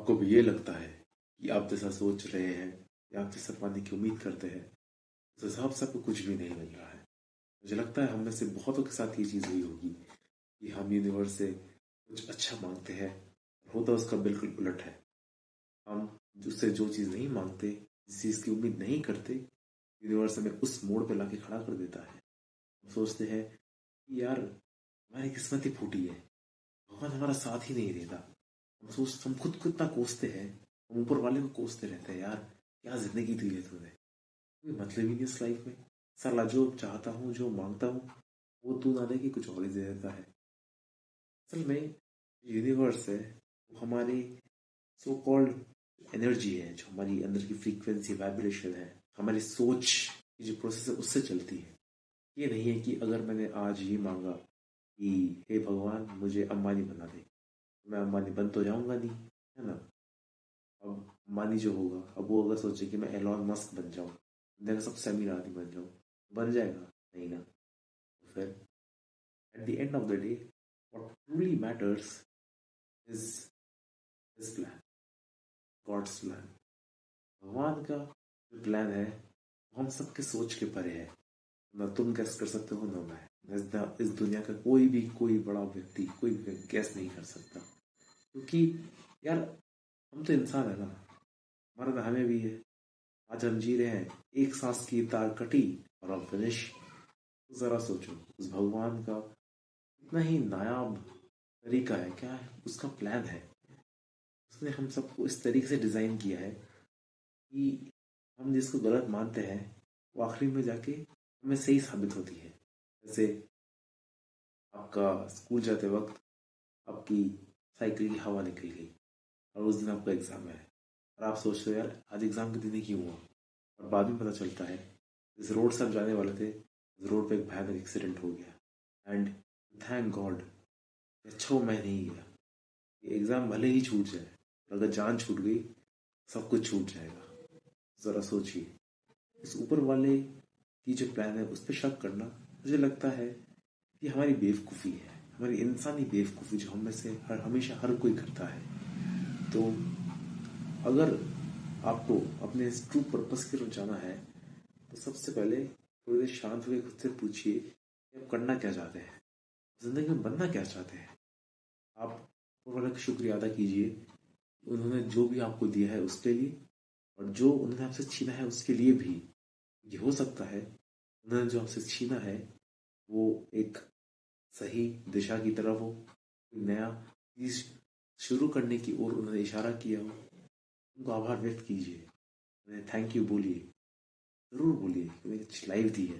आपको भी ये लगता है कि आप जैसा सोच रहे हैं या आप जैसा पाने की उम्मीद करते हैं उस हिसाब से आपको कुछ भी नहीं मिल रहा है? मुझे लगता है हम में से बहुतों के साथ ये चीज़ हुई होगी कि हम यूनिवर्स से कुछ अच्छा मांगते हैं, होता उसका बिल्कुल उलट है। हम उससे जो चीज़ नहीं मांगते, जिस चीज़ की उम्मीद नहीं करते, यूनिवर्स हमें उस मोड़ पे लाके खड़ा कर देता है। हम सोचते हैं कि यार हमारी किस्मत ही फूटी है, भगवान हमारा साथ ही नहीं देता। हम खुद को इतना कोसते हैं, हम ऊपर वाले को कोसते रहते हैं, यार क्या जिंदगी दी है तूने, कोई मतलब ही नहीं इस लाइफ में। साला जो चाहता हूँ, जो मांगता हूँ, वो तू ना दे के कुछ और ही दे देता है। असल में यूनिवर्स है वो हमारी सो कॉल्ड एनर्जी है, जो हमारी अंदर की फ्रीक्वेंसी वाइब्रेशन है, हमारी सोच की जो प्रोसेस है उससे चलती है। ये नहीं है कि अगर मैंने आज ये मांगा कि हे भगवान मुझे अंबानी बना दे, मैं अंबानी बन तो जाऊंगा नहीं, है ना। अब अंबानी जो होगा, अब वो अगर सोचे कि मैं एलॉन मस्क बन जाऊं, दुनिया का सबसे अमीर आदमी बन जाऊं, बन जाएगा नहीं ना। तो फिर at the end of the day what truly matters is his plan, God's plan. भगवान का जो प्लान है वो हम सबके सोच के परे है। ना तुम गैस कर सकते हो ना मैं, इस दुनिया का कोई बड़ा व्यक्ति कोई गैस नहीं कर सकता। क्योंकि यार हम तो इंसान है ना, मरना हमें भी है। आज हम जी रहे हैं, एक सांस की तार कटी और हम फिनिश। जरा सोचो उस भगवान का इतना ही नायाब तरीका है, क्या है उसका प्लान है। उसने हम सबको इस तरीके से डिजाइन किया है कि हम जिसको गलत मानते हैं वो आखिरी में जाके हमें सही साबित होती है। जैसे आपका स्कूल जाते वक्त आपकी साइकिल की हवा निकल गई और उस दिन आपका एग्जाम है, और आप सोचते हो यार आज एग्जाम के दिन ही क्यों हुआ, और बाद में पता चलता है जिस रोड से आप जाने वाले थे उस रोड पे एक भयानक एक्सीडेंट हो गया। एंड थैंक गॉड अच्छा वो मैं नहीं गया। ये एग्जाम भले ही छूट जाए, पर अगर जान छूट गई सब कुछ छूट जाएगा। जरा सोचिए, इस ऊपर वाले की जो प्लान है उस पर शक करना मुझे लगता है कि हमारी बेवकूफ़ी है, हमारी इंसानी बेवकूफ़ी जो हम में से हमेशा हर कोई करता है। तो अगर आपको अपने इस ट्रू पर्पस की तरफ जाना है तो सबसे पहले थोड़ी देर शांत होकर खुद से पूछिए कि आप करना क्या चाहते हैं, जिंदगी में बनना क्या चाहते हैं। आप ऊपर वाले का शुक्रिया अदा कीजिए, उन्होंने जो भी आपको दिया है उसके लिए, और जो उन्होंने आपसे छीना है उसके लिए भी। ये हो सकता है उन्होंने जो आपसे छीना है वो एक सही दिशा की तरफ हो, कोई नया चीज शुरू करने की ओर उन्होंने इशारा किया हो। उनको आभार व्यक्त कीजिए, उन्हें थैंक यू बोलिए, जरूर बोलिए कि उन्हें अच्छी लाइफ दी है।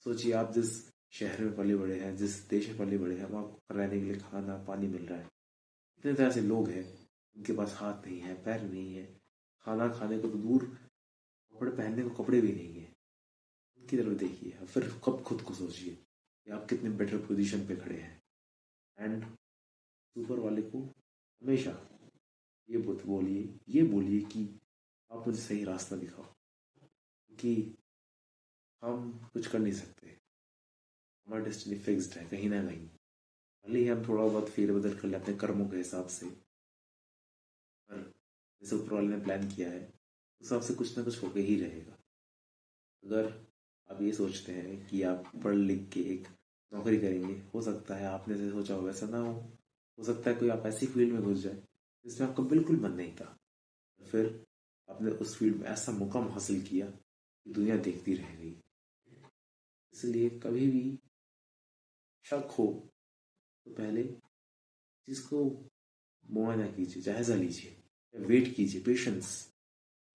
सोचिए आप जिस शहर में पले बड़े हैं, जिस देश में पले बड़े हैं, वहाँ आपको रहने के लिए खाना पानी मिल रहा है। इतने तरह से लोग हैं उनके पास हाथ नहीं है, पैर नहीं है, खाना खाने को तो दूर, कपड़े पहनने को कपड़े भी नहीं है। उनकी तरफ देखिए, फिर कब खुद को सोचिए कि आप कितने बेटर पोजीशन पे खड़े हैं। एंड ऊपर वाले को हमेशा ये बोलिए कि आप मुझे सही रास्ता दिखाओ, कि हम कुछ कर नहीं सकते, हमारा डेस्टिनी फिक्स्ड है कहीं ना कहीं। भले ही हम थोड़ा बहुत फेरबदल कर ले अपने कर्मों के हिसाब से, पर जैसे ऊपर वाले ने प्लान किया है उस हिसाब से कुछ ना कुछ होके ही रहेगा। अगर आप ये सोचते हैं कि आप पढ़ लिख के एक नौकरी करेंगे, हो सकता है आपने जैसे सोचा हो वैसा ना हो सकता है कोई आप ऐसी फील्ड में घुस जाए जिसमें आपका बिल्कुल मन नहीं था, फिर आपने उस फील्ड में ऐसा मुकाम हासिल किया कि दुनिया देखती रह गई। इसलिए कभी भी शक हो तो पहले चीज़ को मुआयना कीजिए, जायजा लीजिए, वेट कीजिए। Patience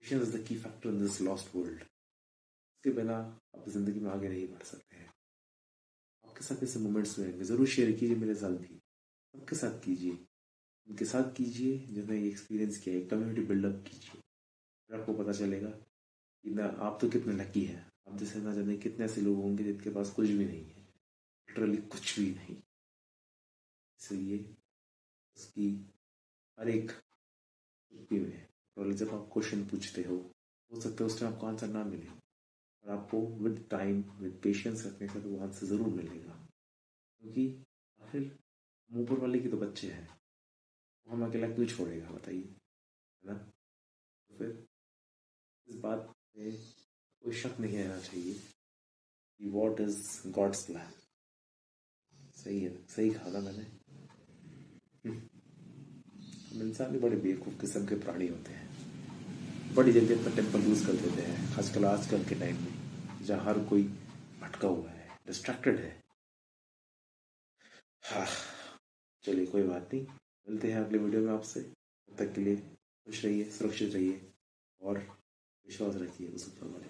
patience is the key factor in this lost world. इसके बिना आप जिंदगी में आगे नहीं बढ़ सकते हैं। आपके साथ ऐसे मोमेंट्स रहेंगे, जरूर शेयर कीजिए मेरे साथ भी, सबके साथ कीजिए, उनके साथ कीजिए जिन्होंने ये एक्सपीरियंस किया है, कम्युनिटी बिल्डअप कीजिए। फिर आपको पता चलेगा कि ना आप तो कितने लकी हैं, आप जैसे ना जाने कितने ऐसे लोग होंगे जिनके पास कुछ भी नहीं है, लिटरली कुछ भी नहीं। इसलिए उसकी हर एक चुप्पी में, और जब आप क्वेश्चन पूछते हो सकता है उस टाइम आपको आंसर ना मिले, और आपको विद टाइम विद पेशेंस रखने से तो वो आंसर ज़रूर मिलेगा। क्योंकि आखिर हम ऊपर वाले के तो बच्चे हैं, वो हम अकेला क्यों छोड़ेगा बताइए। ना। तो फिर इस बात में कोई शक नहीं रहना चाहिए कि वॉट इज गॉड्स प्लान। सही है, सही कहा ना मैंने। हम इंसान भी बड़े बेवकूफ़ किस्म के प्राणी होते हैं, बड़ी जल्दी अपना टेम्पर लूज कर देते हैं, खासकर आजकल के टाइम में जहाँ हर कोई भटका हुआ है, डिस्ट्रैक्टेड है। हाँ, चलिए कोई बात नहीं, मिलते हैं अगले वीडियो में आपसे। तब तक के लिए खुश रहिए, सुरक्षित रहिए और विश्वास रखिए उस ऊपर वाले।